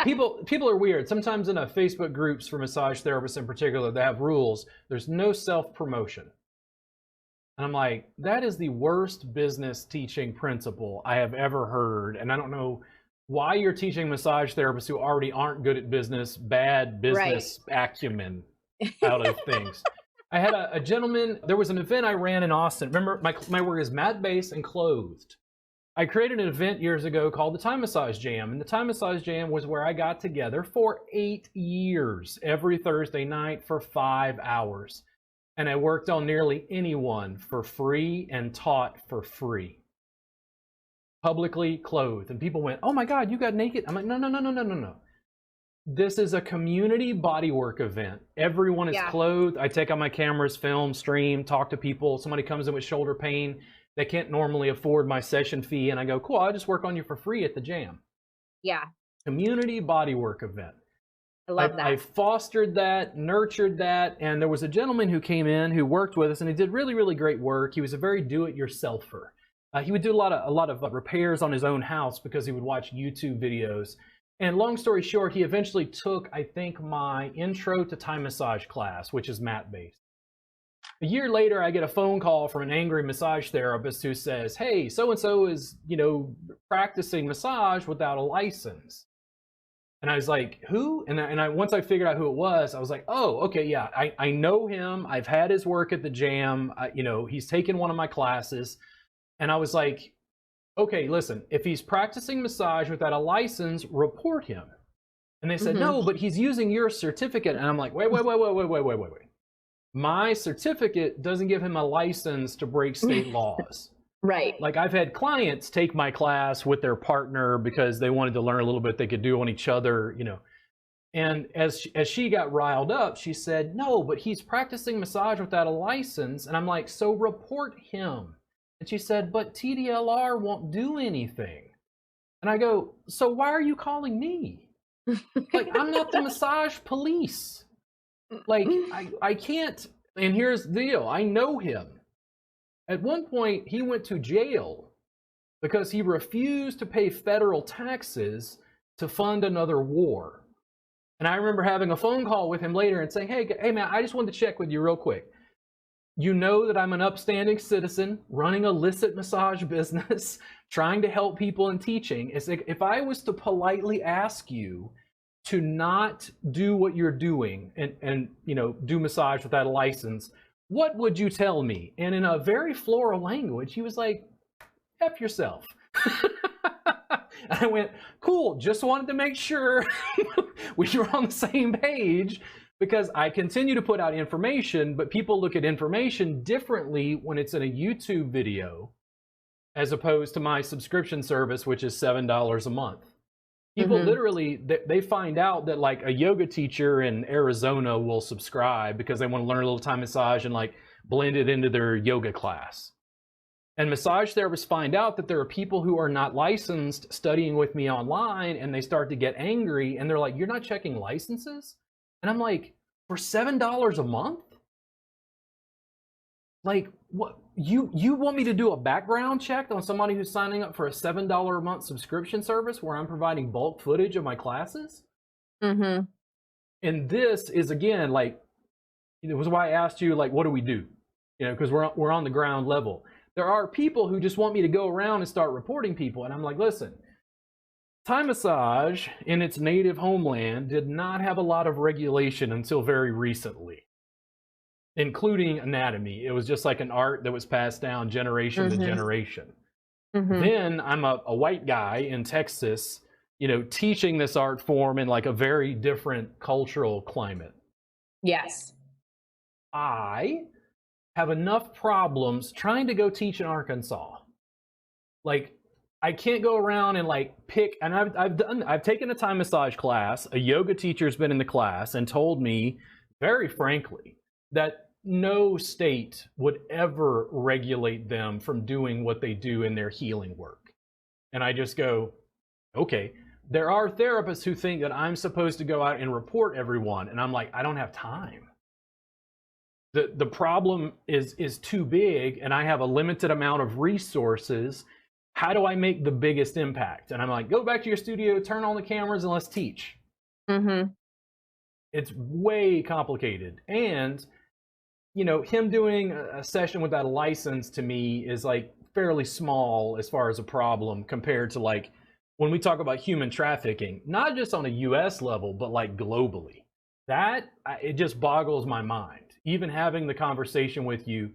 people are weird. Sometimes in a Facebook groups for massage therapists in particular, they have rules. There's no self-promotion. And I'm like, that is the worst business teaching principle I have ever heard. And I don't know why you're teaching massage therapists who already aren't good at business, bad business acumen out of things. I had a gentleman, there was an event I ran in Austin. Remember, my work is mat-based and clothed. I created an event years ago called the Time Massage Jam. And the Time Massage Jam was where I got together for 8 years, every Thursday night for 5 hours. And I worked on nearly anyone for free and taught for free. Publicly clothed. And people went, oh my God, you got naked? I'm like, no. This is a community bodywork event. Everyone is clothed. I take out my cameras, film, stream, talk to people. Somebody comes in with shoulder pain. They can't normally afford my session fee. And I go, cool, I'll just work on you for free at the jam. Yeah. Community bodywork event. I love that. I fostered that, nurtured that, and there was a gentleman who came in who worked with us, and he did really, really great work. He was a very do-it-yourselfer. He would do a lot of repairs on his own house because he would watch YouTube videos. And long story short, he eventually took, I think, my intro to Thai massage class, which is mat-based. A year later, I get a phone call from an angry massage therapist who says, hey, so-and-so is, practicing massage without a license. And I was like, who? And I once I figured out who it was, I was like, oh, okay, yeah, I know him. I've had his work at the jam. He's taken one of my classes. And I was like, okay, listen, if he's practicing massage without a license, report him. And they said, no, but he's using your certificate. And I'm like, wait. My certificate doesn't give him a license to break state laws. Right. Like I've had clients take my class with their partner because they wanted to learn a little bit they could do on each other, And as she got riled up, she said, no, but he's practicing massage without a license. And I'm like, so report him. And she said, but TDLR won't do anything. And I go, so why are you calling me? Like, I'm not the massage police. Like, I can't. And here's the deal. I know him. At one point, he went to jail because he refused to pay federal taxes to fund another war. And I remember having a phone call with him later and saying, hey man, I just wanted to check with you real quick. You know that I'm an upstanding citizen running a illicit massage business, trying to help people in teaching. It's like, if I was to politely ask you to not do what you're doing and do massage without a license, what would you tell me? And in a very floral language, he was like, F yourself. I went, cool, just wanted to make sure we were on the same page, because I continue to put out information, but people look at information differently when it's in a YouTube video as opposed to my subscription service, which is $7 a month. People literally, they find out that like a yoga teacher in Arizona will subscribe because they want to learn a little Thai massage and like blend it into their yoga class. And massage therapists find out that there are people who are not licensed studying with me online, and they start to get angry and they're like, you're not checking licenses? And I'm like, for $7 a month? Like, what? You want me to do a background check on somebody who's signing up for a $7 a month subscription service where I'm providing bulk footage of my classes? And this is, again, like, it was why I asked you, like, what do we do? Because we're on the ground level. There are people who just want me to go around and start reporting people. And I'm like, listen, Thai massage in its native homeland did not have a lot of regulation until very recently, including anatomy. It was just like an art that was passed down generation to generation. Then I'm a white guy in Texas, teaching this art form in like a very different cultural climate. Yes. I have enough problems trying to go teach in Arkansas. Like, I can't go around and like pick, and I've taken a Thai massage class. A yoga teacher's been in the class and told me very frankly that no state would ever regulate them from doing what they do in their healing work. And I just go, okay. There are therapists who think that I'm supposed to go out and report everyone, and I'm like, I don't have time. The problem is too big, and I have a limited amount of resources, how do I make the biggest impact? And I'm like, go back to your studio, turn on the cameras, and let's teach. Mm-hmm. It's way complicated. And, you know, him doing a session without a license to me is like fairly small as far as a problem compared to like when we talk about human trafficking, not just on a US level, but like globally. That, it just boggles my mind. Even having the conversation with you,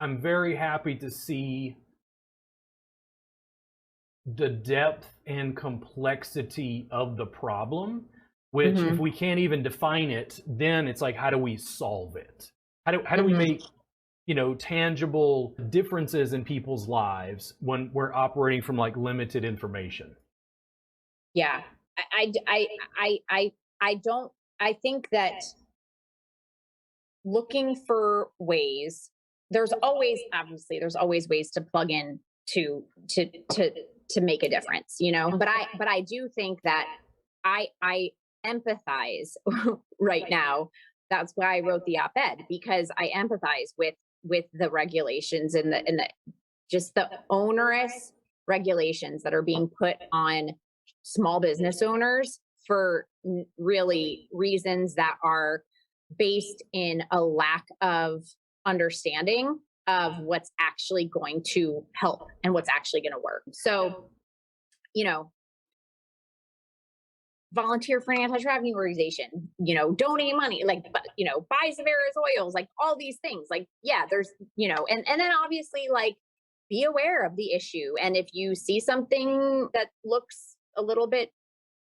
I'm very happy to see the depth and complexity of the problem, which if we can't even define it, then it's like, how do we solve it? How do we make, you know, tangible differences in people's lives when we're operating from like limited information? Yeah. I think that looking for ways, there's always ways to plug in to make a difference, you know, but I do think that I empathize right now. That's why I wrote the op-ed, because I empathize with the regulations and the just the onerous regulations that are being put on small business owners for really reasons that are based in a lack of understanding of what's actually going to help and what's actually going to work. So, you know, volunteer for an anti-trafficking organization, you know, donate money, like, you know, buy Zavera's oils, like all these things. Like, yeah, there's, you know, and then obviously like be aware of the issue. And if you see something that looks a little bit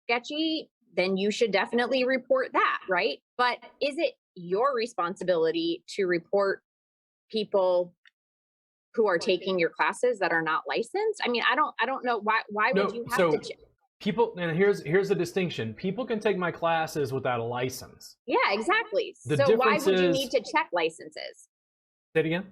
sketchy, then you should definitely report that, right? But is it your responsibility to report people who are taking your classes that are not licensed? I mean, I don't know why No, would you have so to people, and here's the distinction. People can take my classes without a license. Yeah, exactly. The So why difference would you is- need to check licenses? Say it again?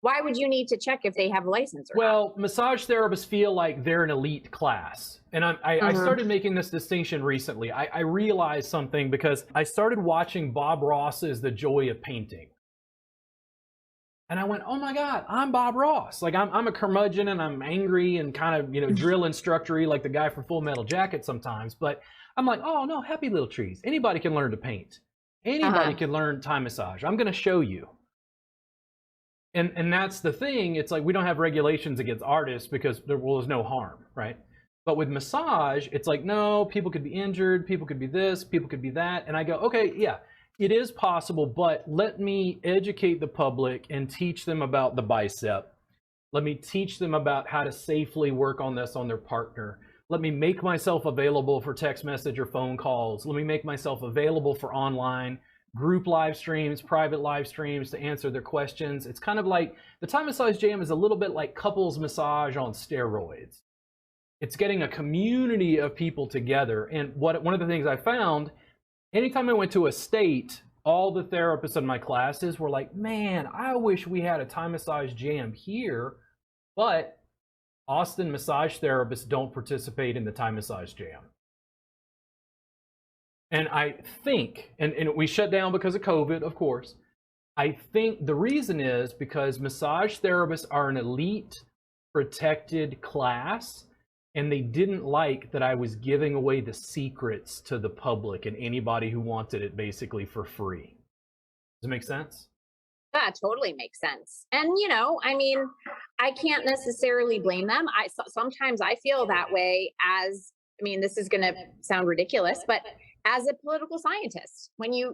Why would you need to check if they have a license or not? Well, massage therapists feel like they're an elite class. And I started making this distinction recently. I realized something because I started watching Bob Ross's The Joy of Painting. And I went, oh my God, I'm Bob Ross. Like I'm a curmudgeon and I'm angry and kind of, you know, drill instructory like the guy from Full Metal Jacket sometimes. But I'm like, oh no, happy little trees. Anybody can learn to paint. Anybody can learn Thai massage. I'm going to show you. And that's the thing. It's like we don't have regulations against artists because there's no harm, right? But with massage, it's like, no, people could be injured, people could be this, people could be that. And I go, okay, yeah, it is possible, but let me educate the public and teach them about the bicep. Let me teach them about how to safely work on this on their partner. Let me make myself available for text message or phone calls. Let me make myself available for online group live streams, private live streams to answer their questions. It's kind of like the Thai Massage Jam is a little bit like couples massage on steroids. It's getting a community of people together. And one of the things I found, anytime I went to a state, all the therapists in my classes were like, man, I wish we had a Thai Massage Jam here, but Austin massage therapists don't participate in the Thai Massage Jam. And I think, and we shut down because of COVID, of course. I think the reason is because massage therapists are an elite, protected class, and they didn't like that I was giving away the secrets to the public and anybody who wanted it basically for free. Does it make sense? That totally makes sense. And, you know, I mean, I can't necessarily blame them. Sometimes I feel that way as, I mean, this is going to sound ridiculous, but as a political scientist, when you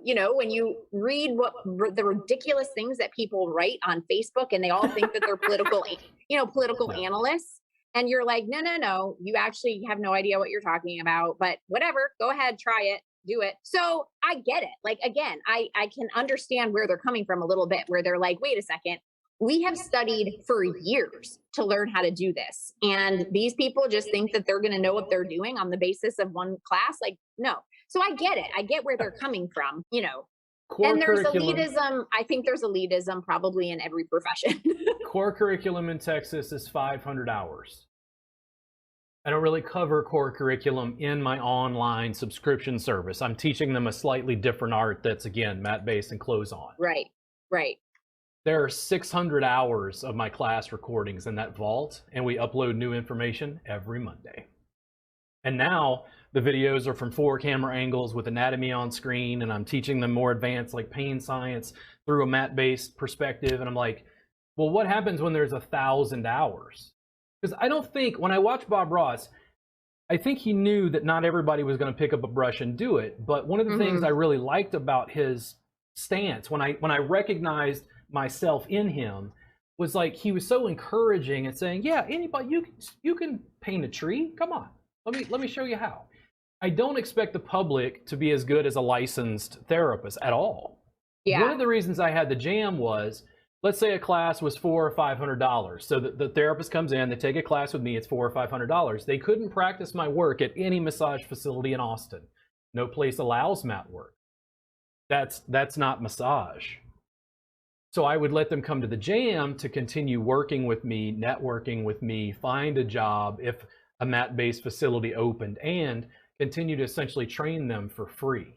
read what the ridiculous things that people write on Facebook and they all think that they're political analysts, and you're like, no, you actually have no idea what you're talking about, but whatever, go ahead, try it, do it. So I get it. Like, again, I can understand where they're coming from a little bit, where they're like, wait a second, we have studied for years to learn how to do this. And these people just think that they're going to know what they're doing on the basis of one class. Like, no. So I get it. I get where they're coming from, you know. And there's elitism. I think there's elitism probably in every profession. Core curriculum in Texas is 500 hours. I don't really cover core curriculum in my online subscription service. I'm teaching them a slightly different art that's, again, mat-based and close-on. Right. There are 600 hours of my class recordings in that vault, and we upload new information every Monday. And now the videos are from 4 camera angles with anatomy on screen, and I'm teaching them more advanced like pain science through a mat-based perspective. And I'm like, well, what happens when there's 1,000 hours? Because I don't think, when I watch Bob Ross, I think he knew that not everybody was going to pick up a brush and do it. But one of the things I really liked about his stance, when I recognized myself in him, was like he was so encouraging and saying, yeah, anybody, you can paint a tree. Come on, let me show you how. I don't expect the public to be as good as a licensed therapist at all. Yeah. One of the reasons I had the jam was, let's say a class was $400 or $500. So the therapist comes in, they take a class with me, it's $400 or $500. They couldn't practice my work at any massage facility in Austin. No place allows mat work. That's not massage. So I would let them come to the jam to continue working with me, networking with me, find a job if a mat-based facility opened, and continue to essentially train them for free.